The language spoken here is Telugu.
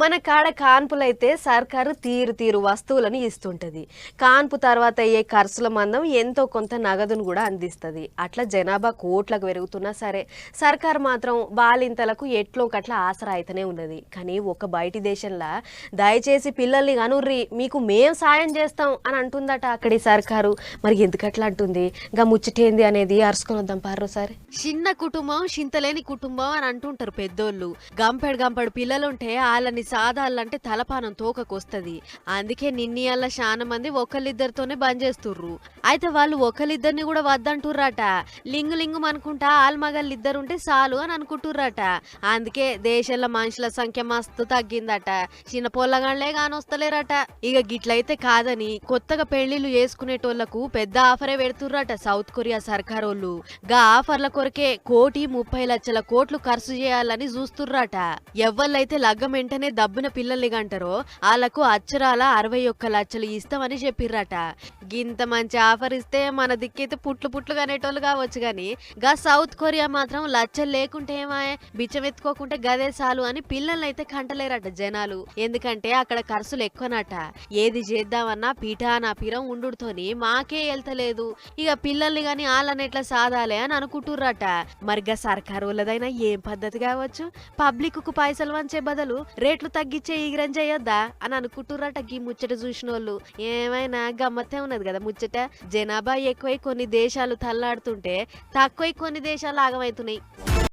మన కాడ కాన్పులైతే సర్కారు తీరు తీరు వస్తువులను ఇస్తుంటది. కాన్పు తర్వాత అయ్యే ఖర్చుల మందం ఎంతో కొంత నగదును కూడా అందిస్తుంది. అట్లా జనాభా కోట్లకు పెరుగుతున్నా సరే సర్కారు మాత్రం బాలింతలకు ఎట్లో కట్ల ఆసరా అయితేనే ఉన్నది. కానీ ఒక బయటి దేశంలో దయచేసి పిల్లల్ని కనుర్రి మీకు మేం సాయం చేస్తాం అని అంటుందట అక్కడి సర్కారు. మరి ఎందుకట్లా అంటుంది గా ముచ్చటేంది అనేది అరుచుకొని వద్దాం పారోసారి. చిన్న కుటుంబం చింతలేని కుటుంబం అని అంటుంటారు పెద్దోళ్ళు. గంపెడు పిల్లలుంటే వాళ్ళని సాదాలంటే తలపానం తోకకొస్తది. అందుకే నిన్నీయాల చాలా మంది ఒకళ్ళిద్దరితోనే బంద్ చేస్తుర్రు. అయితే వాళ్ళు ఒకళ్ళిద్దరిని కూడా వద్దంటుర్రట. లింగు అనుకుంటా ఆల్మగళ్ళిద్దరుంటే చాలు అని అనుకుంటుర్రట. అందుకే దేశంలో మనుషుల సంఖ్య మస్తు తగ్గిందట. చిన్న పొల్లగాళ్లే కానొస్తలేరట. ఇక గిట్లయితే కాదని కొత్తగా పెళ్లిళ్లు చేసుకునేటోళ్లకు పెద్ద ఆఫరే పెడుతుర్రట సౌత్ కొరియా సర్కారోళ్ళు. గా ఆఫర్ల కొరకే 1,30,00,000 ఖర్చు చేయాలని చూస్తుర్రట. ఎవ్వళ్ళైతే లగ్గం వెంటనే దబ్బున పిల్లల్ని గంటారో వాళ్ళకు అచ్చరాల 61 లక్షలు ఇస్తామని చెప్పిర్రట. గింత మంచి ఆఫర్ ఇస్తే మన దిక్కైతే పుట్లు కనేటోళ్ళు కావచ్చు గాని గా సౌత్ కొరియా మాత్రం లచ్చలు లేకుంటే ఏమాయే బిచ్చం ఎత్తుకోకుంటే గదే చాలు అని పిల్లల్నైతే కంటలేరట జనాలు. ఎందుకంటే అక్కడ ఖర్చులు ఎక్కువనట. ఏది చేద్దామన్నా పీఠానా పిరం ఉండుతోని మాకే వెళ్తలేదు. ఇక పిల్లల్ని గాని వాళ్ళని ఎట్లా సాదాలే అని అనుకుంటుర్రట. మరిగా సర్కారు వాళ్ళదైనా ఏం పద్ధతి కావచ్చు. పబ్లిక్ కు పైసలు వంచే బదులు రేట్లు తగ్గించే ఈగ్రం చేయొద్దా అని అనుకుంటుర్రట గీ ముచ్చట చూసినోళ్ళు. ఏమైనా గమ్మత్తే ఉన్నది కదా ముచ్చట. జనాభా ఎక్కువై కొన్ని దేశాలు తల్లాడుతుంటే తక్కువై కొన్ని దేశాలు ఆగమవుతున్నాయి.